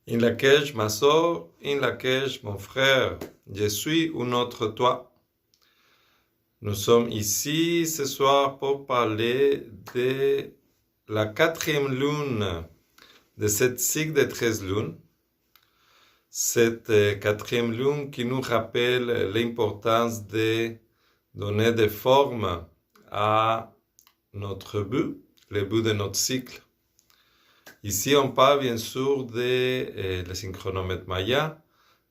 In Lakesh, ma sœur, in Lakesh, mon frère, je suis un autre toi. Nous sommes ici ce soir pour parler de la 4e lune de cette cycle de 13 lunes. Cette 4e lune qui nous rappelle l'importance de donner des formes à notre but, le but de notre cycle. Ici, on parle bien sûr de le synchronomètre Maya,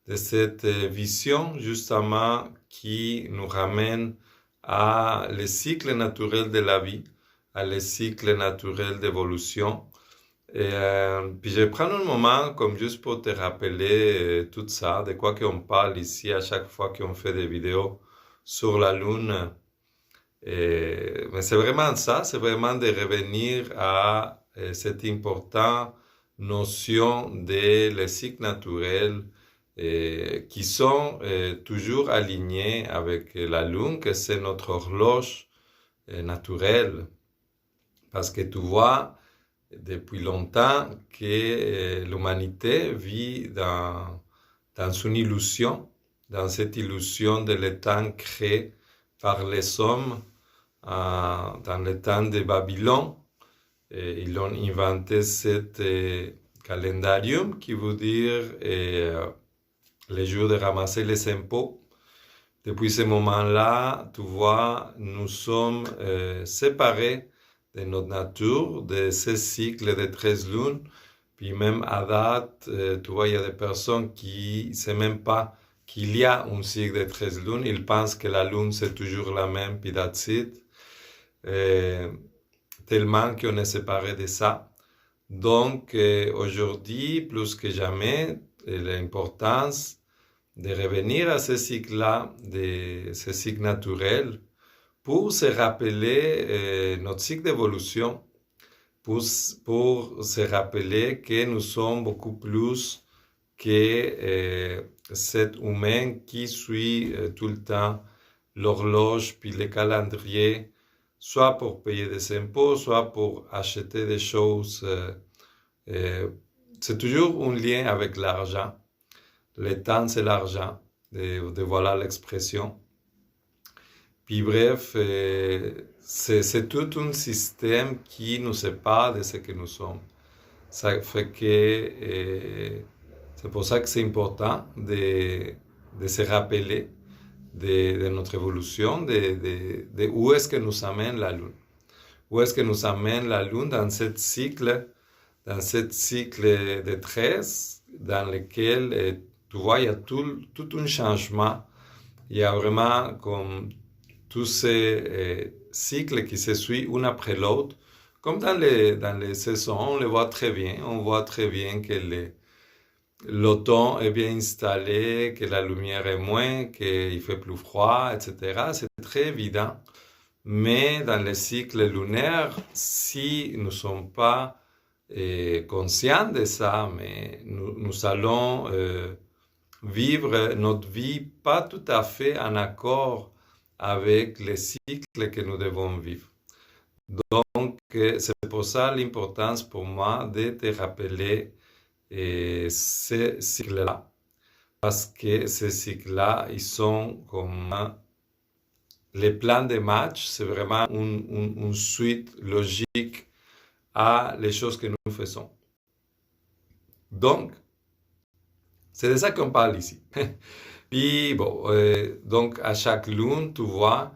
de cette vision justement qui nous ramène à le cycle naturel de la vie, à le cycle naturel d'évolution. Puis je vais prendre un moment comme juste pour te rappeler tout ça, de quoi qu'on parle ici à chaque fois qu'on fait des vidéos sur la Lune. Mais c'est vraiment ça, c'est vraiment de revenir à cette importante notion de les cycles naturels qui sont toujours alignés avec la Lune, que c'est notre horloge naturelle. Parce que tu vois, depuis longtemps, que l'humanité vit dans une illusion, dans cette illusion de le temps créé par les hommes dans le temps de Babylone. Ils ont inventé cet calendarium qui veut dire les jours de ramasser les impôts. Depuis ce moment-là, tu vois, nous sommes séparés de notre nature, de ce cycle de 13 lunes. Puis même à date, tu vois, il y a des personnes qui ne savent même pas qu'il y a un cycle de 13 lunes. Ils pensent que la lune, c'est toujours la même, puis that's it. Tellement qu'on est séparé de ça. Donc, aujourd'hui, plus que jamais, l'importance de revenir à ce cycle-là, de ce cycle naturel, pour se rappeler notre cycle d'évolution, pour se rappeler que nous sommes beaucoup plus que cet humain qui suit tout le temps l'horloge puis le calendrier, soit pour payer des impôts, soit pour acheter des choses. C'est toujours un lien avec l'argent. Le temps, c'est l'argent. De voilà l'expression. Puis bref, c'est tout un système qui nous sépare de ce que nous sommes. Ça fait que c'est pour ça que c'est important de se rappeler de notre évolution, de où est-ce que nous amène la Lune. Où est-ce que nous amène la Lune dans ce cycle de 13, dans lequel, tu vois, il y a tout un changement. Il y a vraiment comme tous ces cycles qui se suivent un après l'autre. Comme dans les saisons, on le voit très bien. On voit très bien que l'automne est bien installé, que la lumière est moins, qu'il fait plus froid, etc. C'est très évident. Mais dans les cycles lunaires, si nous ne sommes pas conscients de ça, mais nous allons vivre notre vie pas tout à fait en accord avec les cycles que nous devons vivre. Donc, c'est pour ça l'importance pour moi de te rappeler ces cycles-là, parce que ces cycles-là, ils sont comme les plans de match, c'est vraiment une suite logique à les choses que nous faisons. Donc, c'est de ça qu'on parle ici. Puis bon, donc à chaque lune, tu vois,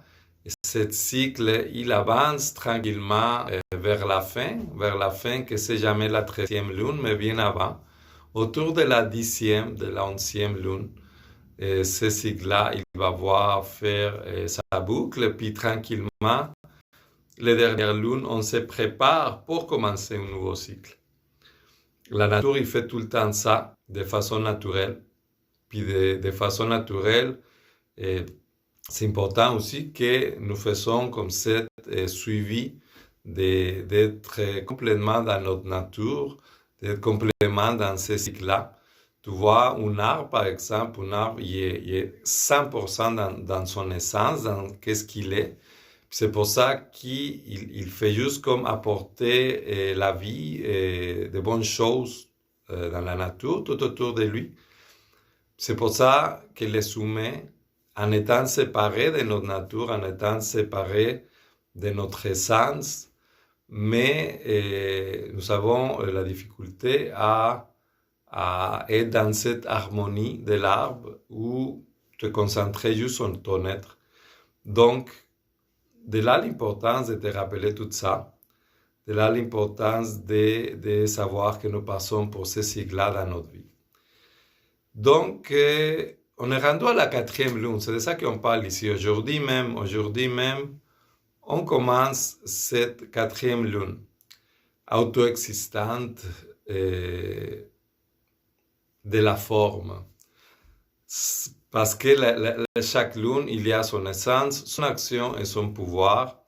ce cycle, il avance tranquillement vers la fin, que c'est jamais la 13e lune, mais bien avant, autour de la 10e, de la 11e lune. Ce cycle-là, il va voir faire sa boucle, puis tranquillement, les dernières lunes, on se prépare pour commencer un nouveau cycle. La nature, il fait tout le temps ça, de façon naturelle. Puis de façon naturelle, c'est important aussi que nous faisons comme cette suivi d'être complètement dans notre nature, d'être complètement dans ces cycles-là. Tu vois, un arbre, par exemple, il est 100% dans son essence, dans qu'est-ce qu'il est. C'est pour ça qu'il fait juste comme apporter la vie, de bonnes choses dans la nature, tout autour de lui. C'est pour ça que les humains, en étant séparés de notre nature, en étant séparés de notre essence, mais nous avons la difficulté à être dans cette harmonie de l'arbre où te concentrer juste sur ton être. Donc, de là l'importance de te rappeler tout ça, de là l'importance de savoir que nous passons pour ces cycles-là dans notre vie. Donc, on est rendu à la 4e lune, c'est de ça qu'on parle ici. Aujourd'hui même, on commence cette 4e lune, auto-existante de la forme. Parce que chaque lune, il y a son essence, son action et son pouvoir.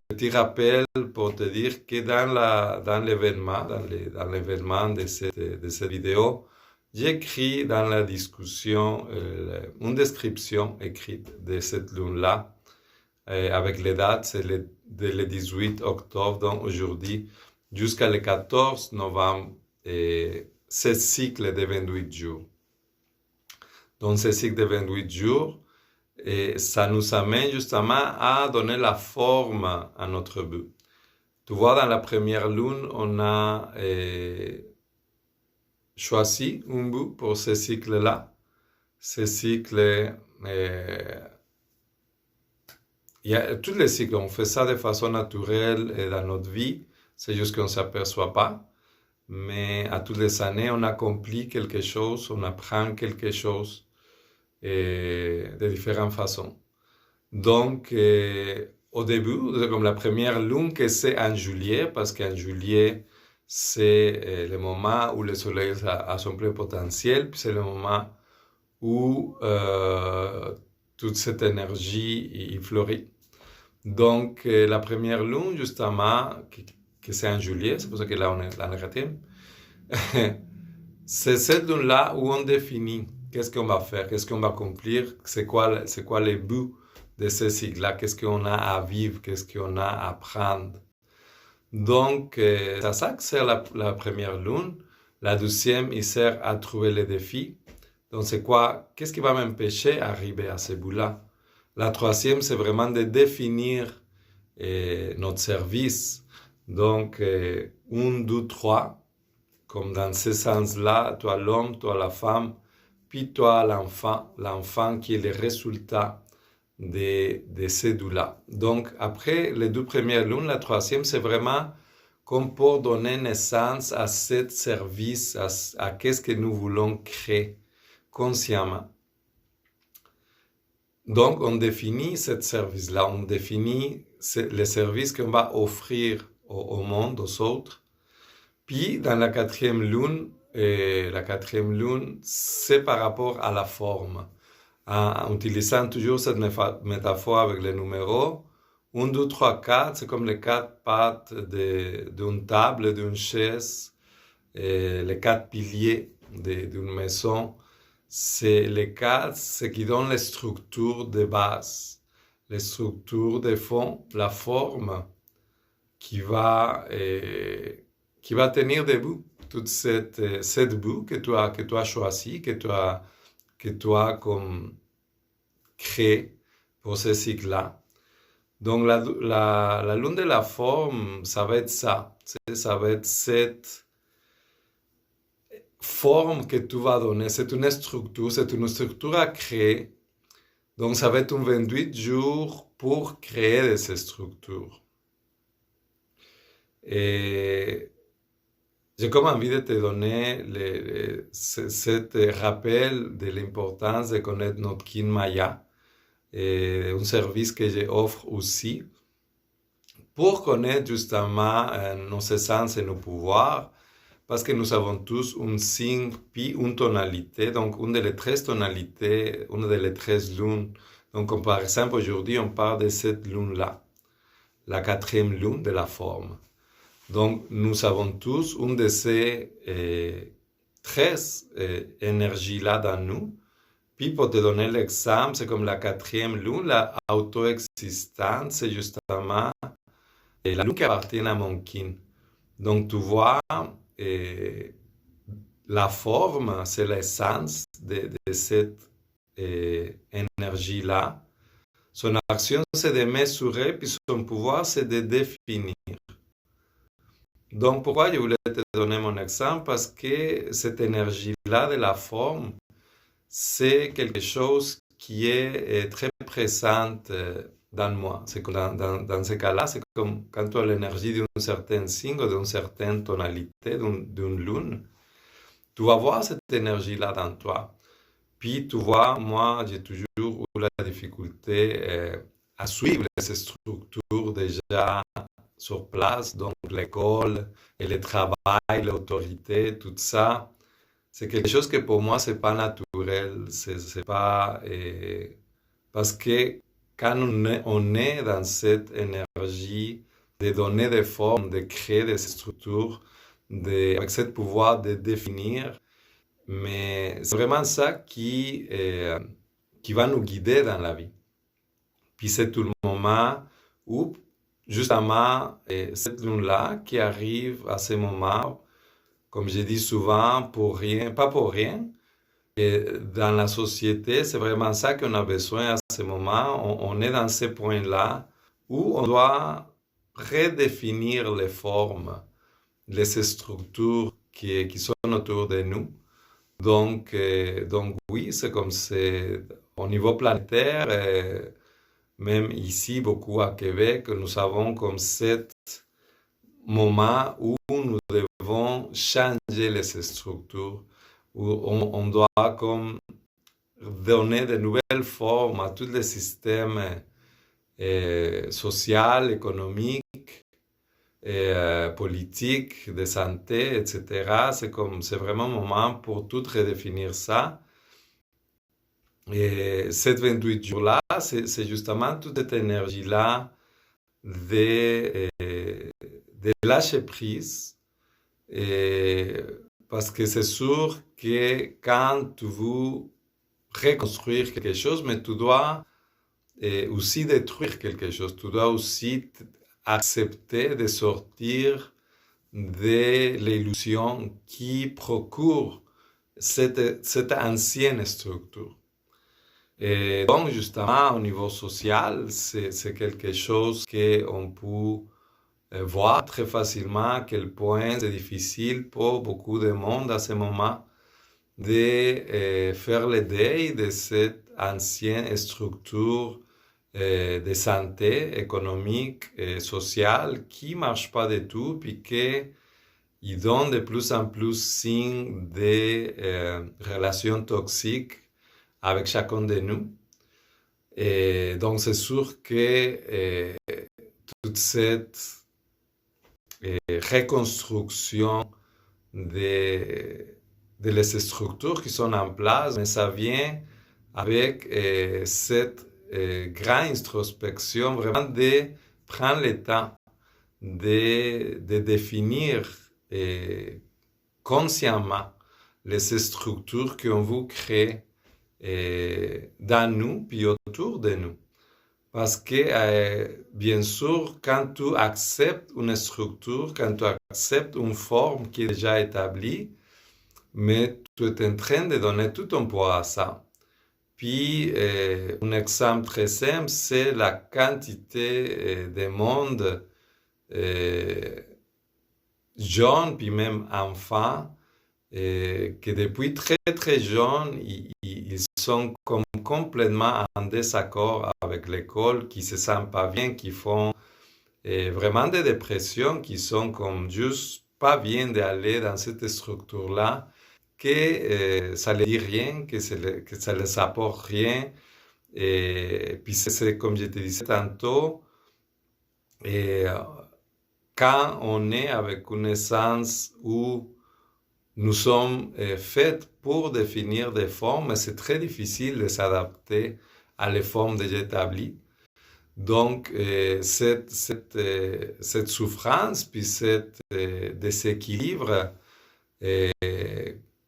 Petit rappel pour te dire que dans l'événement de cette vidéo, j'écris dans la discussion une description écrite de cette lune-là, avec les dates, c'est le 18 octobre, donc aujourd'hui, jusqu'à le 14 novembre, ce cycle de 28 jours. Donc, ce cycle de 28 jours, et ça nous amène justement à donner la forme à notre but. Tu vois, dans la première lune, on a choisi un but pour ce cycle-là. Ce cycle, il y a tous les cycles, on fait ça de façon naturelle dans notre vie, c'est juste qu'on ne s'aperçoit pas. Mais à toutes les années, on accomplit quelque chose, on apprend quelque chose de différentes façons. Donc, au début, c'est comme la première lune que c'est en juillet, parce qu'en juillet, c'est le moment où le soleil a son plein potentiel, puis c'est le moment où toute cette énergie il fleurit. Donc, la première lune, justement, que c'est en juillet, c'est pour ça que là, on est dans la 4e, c'est cette lune-là où on définit qu'est-ce qu'on va faire, qu'est-ce qu'on va accomplir, c'est quoi le but de ce cycle-là, qu'est-ce qu'on a à vivre, qu'est-ce qu'on a à apprendre. Donc, c'est à ça que sert la première lune. La 2e, il sert à trouver les défis. Donc, c'est quoi, qu'est-ce qui va m'empêcher d'arriver à ce but-là? La 3e, c'est vraiment de définir notre service. Donc, 1, 2, 3, comme dans ce sens-là, toi l'homme, toi la femme, puis toi l'enfant qui est le résultat de ces deux-là. Donc, après les 2 premières lunes, la 3e, c'est vraiment comme pour donner naissance à ce service, à qu'est-ce que nous voulons créer consciemment. Donc, on définit ce service-là, on définit les services qu'on va offrir au monde, aux autres. Puis, dans la 4e lune, c'est par rapport à la forme. En utilisant toujours cette métaphore avec les numéros, 1, 2, 3, 4, c'est comme les 4 pattes d'une table, d'une chaise, les 4 piliers d'une maison. C'est les 4, ce qui donne les structures de base, les structures de fond, la forme qui va tenir debout toute cette but que tu as choisi, que tu as comme créé pour ce cycle-là. Donc la lune de la forme, ça va être ça. Ça va être cette forme que tu vas donner. C'est une structure à créer. Donc ça va être un 28 jours pour créer ces structures. Et j'ai comme envie de te donner cet rappel de l'importance de connaître notre Kin Maya, et un service que j'offre aussi pour connaître justement nos essences et nos pouvoirs, parce que nous avons tous un signe puis une tonalité, donc une des 13 tonalités, une des 13 lunes. Donc comme par exemple aujourd'hui on parle de cette lune-là, la 4e lune de la forme. Donc, nous avons tous une de ces 13 énergies-là dans nous. Puis, pour te donner l'exemple, c'est comme la 4e lune, la auto-existante, c'est justement la lune qui appartient à mon kin. Donc, tu vois, la forme, c'est l'essence de cette énergie-là. Son action, c'est de mesurer, puis son pouvoir, c'est de définir. Donc, pourquoi je voulais te donner mon exemple? Parce que cette énergie-là de la forme, c'est quelque chose qui est très présente dans moi. C'est que dans ce cas-là, c'est comme quand tu as l'énergie d'un certain signe ou d'une certaine tonalité, d'une lune, tu vas voir cette énergie-là dans toi. Puis tu vois, moi, j'ai toujours eu la difficulté à suivre ces structures déjà sur place, donc l'école et le travail, l'autorité, tout ça. C'est quelque chose que pour moi, c'est pas naturel. C'est pas. Parce que quand on est dans cette énergie de donner des formes, de créer des structures, avec ce pouvoir de définir, mais c'est vraiment ça qui va nous guider dans la vie. Puis c'est tout le moment où, justement, cette lune-là qui arrive à ce moment, comme je dis souvent, pour rien, pas pour rien. Et dans la société, c'est vraiment ça qu'on a besoin à ce moment. On est dans ces points-là où on doit redéfinir les formes, les structures qui sont autour de nous. Donc oui, c'est comme c'est au niveau planétaire, même ici, beaucoup à Québec, nous avons comme cet moment où nous devons changer les structures, où on doit comme donner de nouvelles formes à tous les systèmes sociaux, économiques, politiques, de santé, etc. C'est vraiment un moment pour tout redéfinir ça. Et ces 28 jours-là, c'est justement toute cette énergie-là de lâcher prise. Parce que c'est sûr que quand tu veux reconstruire quelque chose, mais tu dois aussi détruire quelque chose. Tu dois aussi accepter de sortir de l'illusion qui procure cette ancienne structure. Et donc, justement, au niveau social, c'est quelque chose qu'on peut voir très facilement à quel point c'est difficile pour beaucoup de monde à ce moment de faire le deuil de cette ancienne structure de santé économique et sociale qui ne marche pas du tout, puis qui donne de plus en plus signes de relations toxiques avec chacun de nous. Et donc, c'est sûr que toute cette reconstruction de les structures qui sont en place, mais ça vient avec cette grande introspection, vraiment de prendre le temps de définir consciemment les structures qu'on veut créer dans nous puis autour de nous. Parce que, bien sûr, quand tu acceptes une structure, quand tu acceptes une forme qui est déjà établie, mais tu es en train de donner tout ton poids à ça. Puis, un exemple très simple, c'est la quantité de monde jeunes, puis même enfants, que depuis très très jeunes, ils sont comme complètement en désaccord avec l'école, qui se sentent pas bien, qui font vraiment des dépressions, qui sont comme juste pas bien d'aller dans cette structure-là, que ça ne dit rien, que ça ne les apporte rien. Et puis c'est comme je te disais tantôt, et, quand on est avec une essence où nous sommes faits pour définir des formes, c'est très difficile de s'adapter à les formes déjà établies. Donc, cette souffrance, puis cet déséquilibre,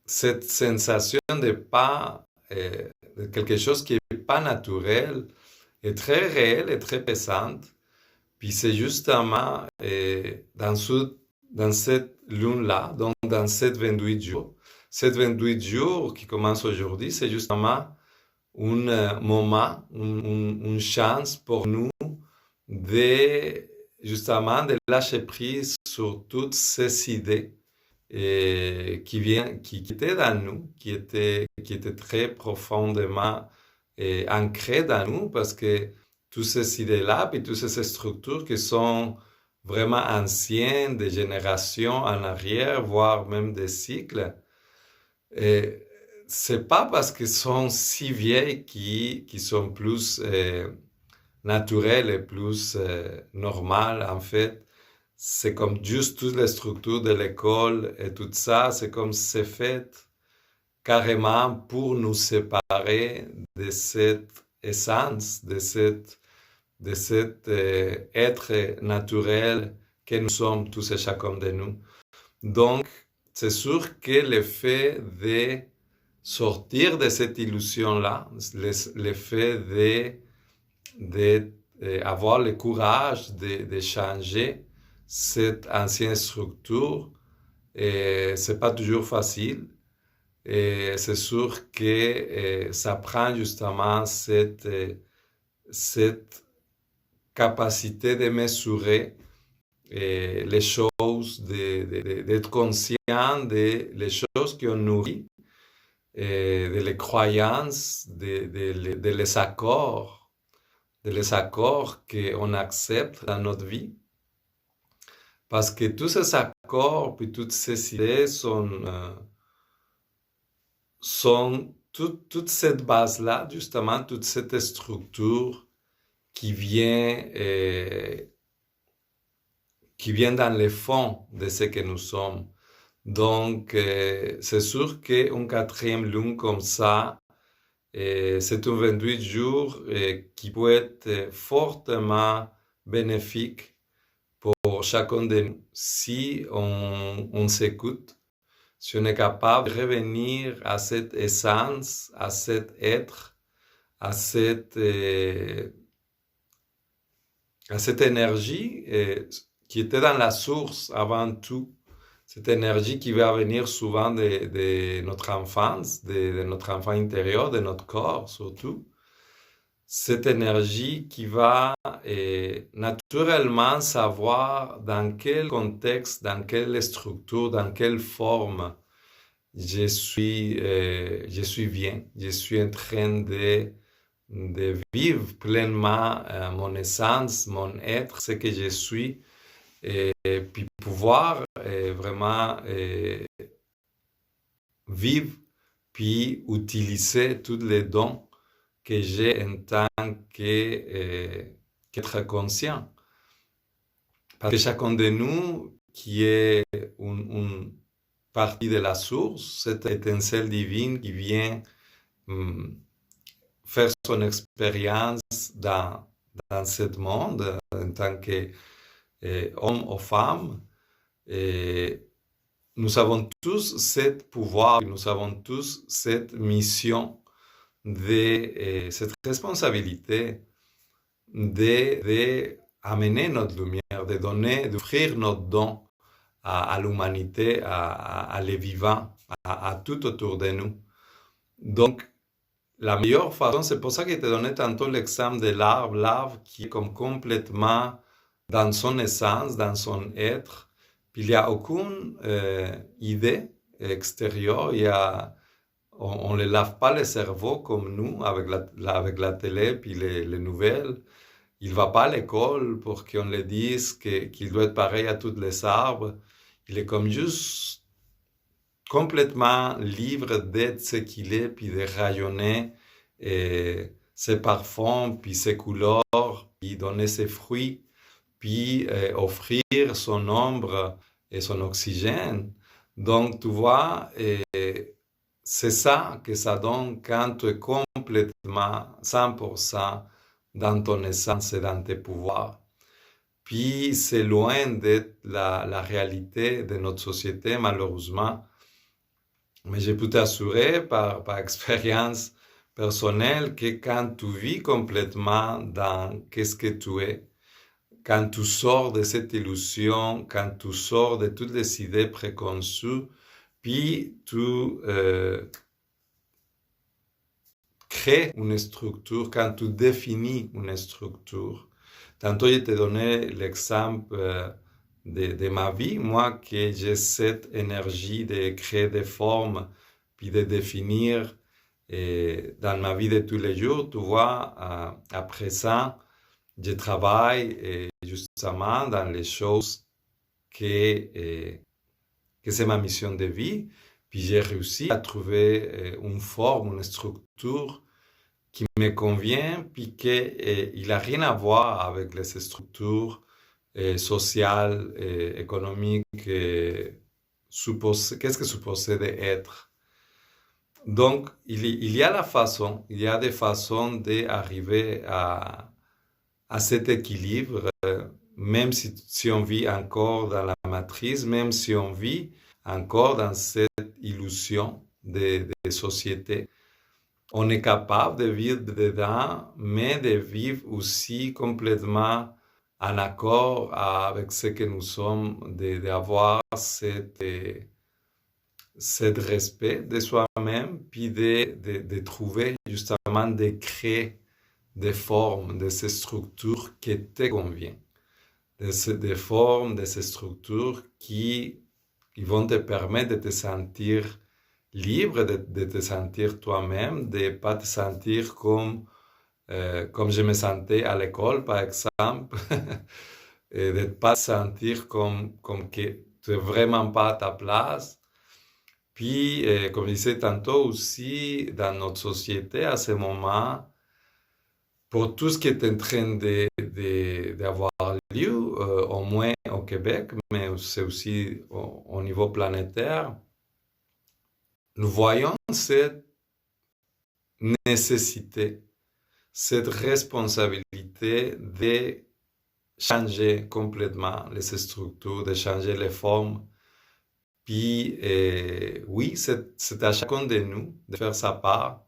cette sensation de pas, de quelque chose qui n'est pas naturel, est très réelle et très pesante. Puis c'est justement dans cette lune-là, donc dans cette 28 jours, Ces 28 jours qui commencent aujourd'hui, c'est justement un moment, une chance pour nous de justement de lâcher prise sur toutes ces idées qui étaient dans nous, qui étaient très profondément ancrées dans nous, parce que toutes ces idées-là, puis toutes ces structures qui sont vraiment anciennes, des générations en arrière, voire même des cycles, et c'est pas parce qu'elles sont si vieilles qui sont plus naturelles et plus normales, en fait. C'est comme juste toutes les structures de l'école et tout ça, c'est comme c'est fait carrément pour nous séparer de cette essence, de cet être naturel que nous sommes tous et chacun de nous. Donc, c'est sûr que le fait de sortir de cette illusion-là, le fait d'avoir le courage de changer cette ancienne structure, c'est pas toujours facile. Et c'est sûr que ça prend justement cette capacité de mesurer les choses, d'être conscient des choses qu'on nourrit, de les croyances, de les accords qu'on accepte dans notre vie. Parce que tous ces accords, puis toutes ces idées sont toute cette base-là, justement, toute cette structure qui vient dans le fond de ce que nous sommes. Donc, c'est sûr qu'une 4e lune comme ça, c'est un 28 jours qui peut être fortement bénéfique pour chacun de nous si on s'écoute, si on est capable de revenir à cette essence, à cet être, à cette énergie qui était dans la source avant tout, cette énergie qui va venir souvent de notre enfance, de notre enfant intérieur, de notre corps surtout. Cette énergie qui va naturellement savoir dans quel contexte, dans quelle structure, dans quelle forme je suis bien, je suis en train de vivre pleinement mon essence, mon être, ce que je suis, et puis pouvoir vraiment vivre, puis utiliser tous les dons que j'ai en tant qu'être conscient. Parce que chacun de nous, qui est une partie de la source, cette étincelle divine qui vient faire son expérience dans ce monde en tant qu'homme ou femme, nous avons tous ce pouvoir, nous avons tous cette mission, cette responsabilité d'amener notre lumière, de donner, d'offrir notre don à l'humanité, à les vivants, à tout autour de nous. Donc, la meilleure façon, c'est pour ça que je t'ai donné tantôt l'exemple de l'arbre qui est comme complètement dans son essence, dans son être, puis il n'y a aucune idée extérieure, on ne lave pas le cerveau comme nous, avec la télé, puis les nouvelles. Il ne va pas à l'école pour qu'on lui dise qu'il doit être pareil à tous les arbres. Il est comme juste complètement libre d'être ce qu'il est, puis de rayonner ses parfums, puis ses couleurs, puis donner ses fruits, puis offrir son ombre et son oxygène. Donc, tu vois, c'est ça que ça donne quand tu es complètement 100% dans ton essence et dans tes pouvoirs. Puis c'est loin d'être la réalité de notre société, malheureusement. Mais je peux t'assurer par expérience personnelle que quand tu vis complètement dans qu'est-ce que tu es, quand tu sors de cette illusion, quand tu sors de toutes les idées préconçues, puis tu crées une structure, quand tu définis une structure. Tantôt, je t'ai donné l'exemple de ma vie, moi, que j'ai cette énergie de créer des formes, puis de définir dans ma vie de tous les jours. Tu vois, après ça, je travaille justement dans les choses que c'est ma mission de vie, puis j'ai réussi à trouver une forme, une structure qui me convient, puis qu'il n'a rien à voir avec les structures sociales, économiques, qu'est-ce que supposé d'être. Donc, il y a il y a des façons d'arriver à cet équilibre, même si on vit encore dans la matrice, même si on vit encore dans cette illusion de société. On est capable de vivre dedans, mais de vivre aussi complètement en accord avec ce que nous sommes, d'avoir cet respect de soi-même, puis de trouver justement, de créer des formes, de ces structures qui te conviennent, des formes, de ces structures qui vont te permettre de te sentir libre, de te sentir toi-même, de ne pas te sentir comme je me sentais à l'école, par exemple, et de ne pas te sentir comme que tu n'es vraiment pas à ta place. Puis, comme je disais tantôt aussi, dans notre société, à ce moment, pour tout ce qui est en train d'avoir lieu, au moins au Québec, mais c'est aussi au niveau planétaire, nous voyons cette nécessité, cette responsabilité de changer complètement les structures, de changer les formes. Puis, oui, c'est à chacun de nous de faire sa part.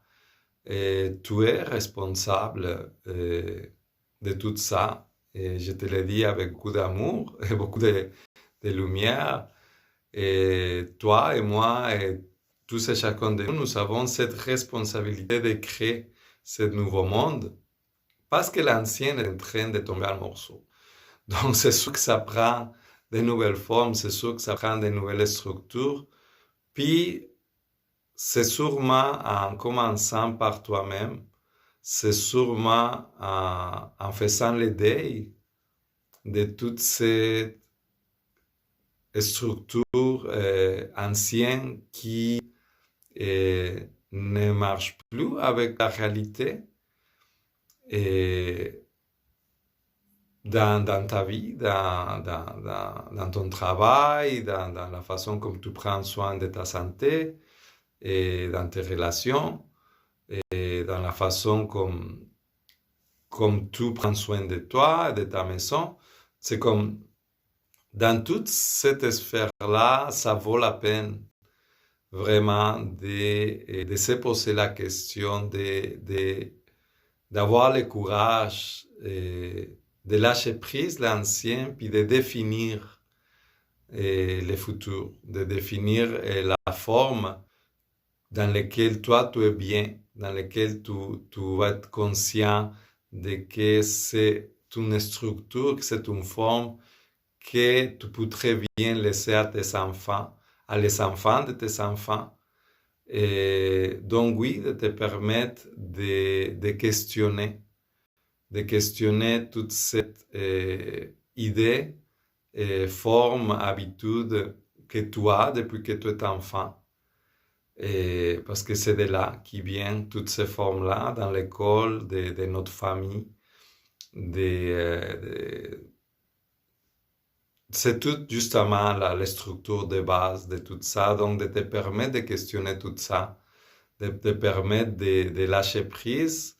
Tu es responsable de tout ça. Et je te le dis avec beaucoup d'amour et beaucoup de lumière. Et toi et moi et tous et chacun de nous, nous avons cette responsabilité de créer ce nouveau monde parce que l'ancien est en train de tomber en morceaux. Donc, c'est sûr que ça prend de nouvelles formes, c'est sûr que ça prend de nouvelles structures. Puis, c'est sûrement en commençant par toi-même, c'est sûrement en faisant le deuil de toutes ces structures anciennes qui ne marchent plus avec la réalité et dans ta vie, dans ton travail, dans la façon comme tu prends soin de ta santé et dans tes relations et dans la façon comme tu prends soin de toi et de ta maison. C'est comme dans toute cette sphère-là, ça vaut la peine vraiment de se poser la question, d'avoir le courage de lâcher prise l'ancien, puis de définir le futur, de définir la forme dans laquelle toi tu es bien, dans laquelle tu vas être conscient de que c'est une structure, que c'est une forme que tu peux très bien laisser à tes enfants, à les enfants de tes enfants. Et donc oui, de te permettre de questionner toute cette idée, forme, habitude que tu as depuis que tu es enfant. Et parce que c'est de là qui viennent toutes ces formes-là, dans l'école, de notre famille. C'est tout justement la structure de base de tout ça, donc de te permettre de questionner tout ça, de te permettre de lâcher prise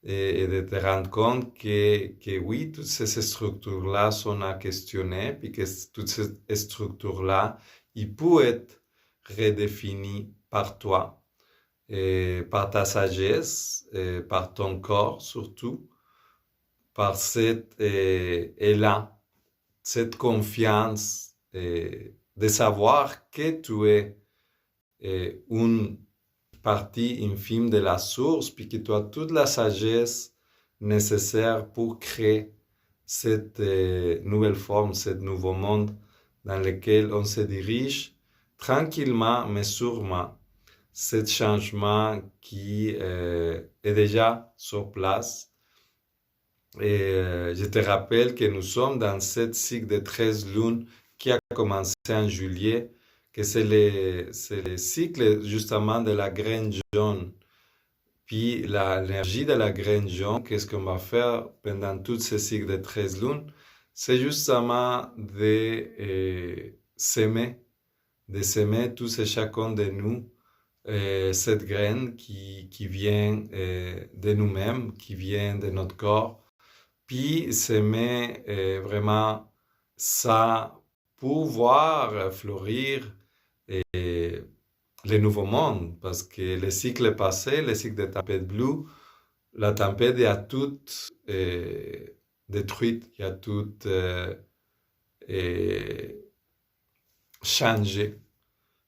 et de te rendre compte que oui, toutes ces structures-là sont à questionner, puis que toutes ces structures-là, ils peuvent être redéfinies par toi, et par ta sagesse, et par ton corps surtout, par cet élan, cette confiance de savoir que tu es une partie infime de la source, puis que tu as toute la sagesse nécessaire pour créer cette nouvelle forme, ce nouveau monde dans lequel on se dirige tranquillement mais sûrement. Ce changement qui est déjà sur place. Et je te rappelle que nous sommes dans ce cycle de 13 lunes qui a commencé en juillet, que c'est le cycle justement de la graine jaune. Puis l'énergie de la graine jaune, qu'est-ce qu'on va faire pendant tout ce cycle de 13 lunes? C'est justement de s'aimer tous et chacun de nous cette graine qui vient de nous-mêmes, qui vient de notre corps, puis s'aimer vraiment ça pour voir fleurir le nouveau monde, parce que le cycle passé, le cycle de tempête bleue, la tempête a tout détruite, il a tout changé,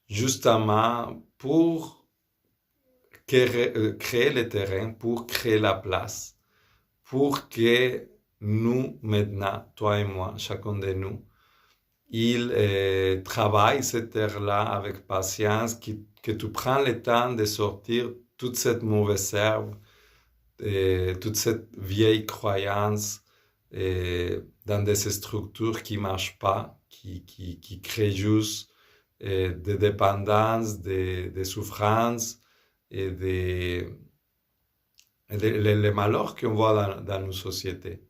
justement pour créer le terrain, pour créer la place, pour que nous, maintenant, toi et moi, chacun de nous, il travaille cette terre-là avec patience, que tu prends le temps de sortir toute cette mauvaise herbe, toute cette vieille croyance dans des structures qui ne marchent pas, qui créent juste des dépendances, des souffrances et les malheurs qu'on voit dans nos sociétés.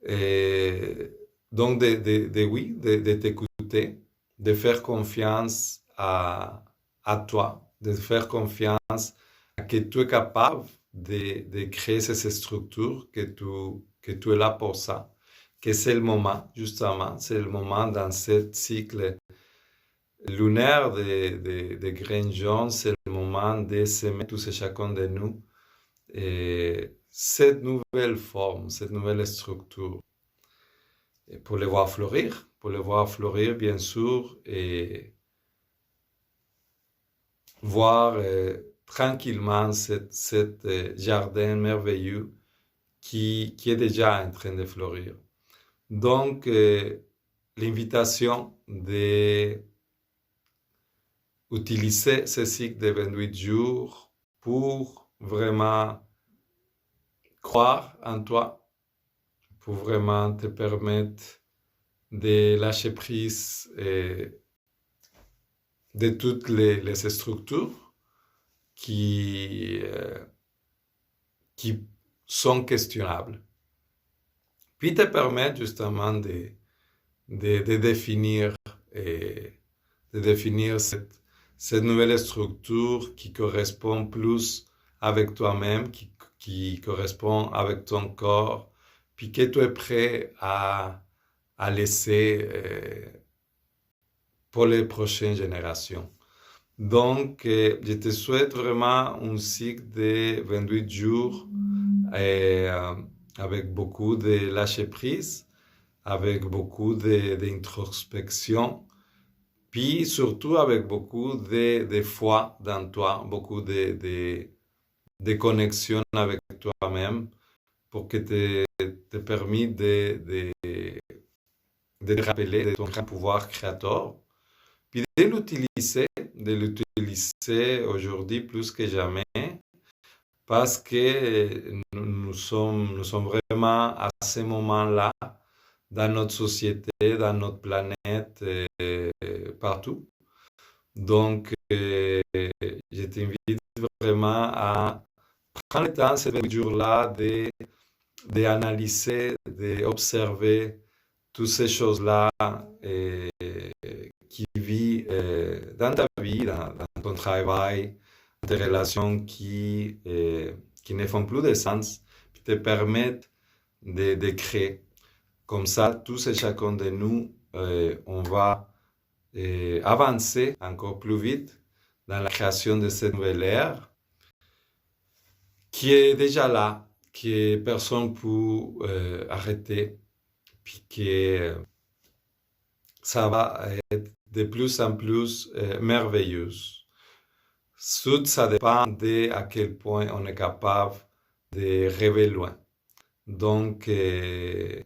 Et donc, de t'écouter, de faire confiance à toi, de faire confiance à que tu es capable de créer ces structures, que tu es là pour ça, que c'est le moment, justement, c'est le moment dans ce cycle lunaire de graines jaunes, c'est le moment de s'aimer tous et chacun de nous, et cette nouvelle forme, cette nouvelle structure, et pour les voir fleurir, bien sûr, et voir tranquillement cet jardin merveilleux qui est déjà en train de fleurir. Donc, l'invitation d'utiliser ce cycle de 28 jours pour vraiment croire en toi, pour vraiment te permettre de lâcher prise de toutes les structures qui sont questionnables. Puis te permettre justement de définir cette nouvelle structure qui correspond plus avec toi-même, qui correspond avec ton corps, puis que tu es prêt à laisser pour les prochaines générations. Donc, je te souhaite vraiment un cycle de 28 jours avec beaucoup de lâcher prise, avec beaucoup d'introspection, puis surtout avec beaucoup de foi dans toi, beaucoup de connexion avec toi-même, pour que te permette de te rappeler de ton grand pouvoir créateur, puis de l'utiliser aujourd'hui plus que jamais, parce que nous sommes vraiment à ce moment-là dans notre société, dans notre planète, partout. Donc, je t'invite vraiment à prendre le temps ces jours-là d'analyser, d'observer toutes ces choses-là qui vivent dans ta vie, dans ton travail, dans tes relations qui ne font plus de sens, qui te permettent de créer. Comme ça, tous et chacun de nous, on va avancer encore plus vite dans la création de cette nouvelle ère qui est déjà là, que personne ne peut arrêter, puis que ça va être de plus en plus merveilleuse. Tout ça dépend de à quel point on est capable de rêver loin. Donc, je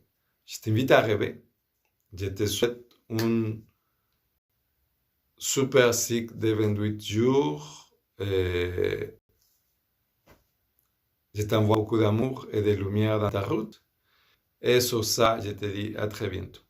t'invite à rêver. Je te souhaite un super cycle de 28 jours. Je t'envoie beaucoup d'amour et de lumière dans ta route. Et sur ça, je te dis à très bientôt.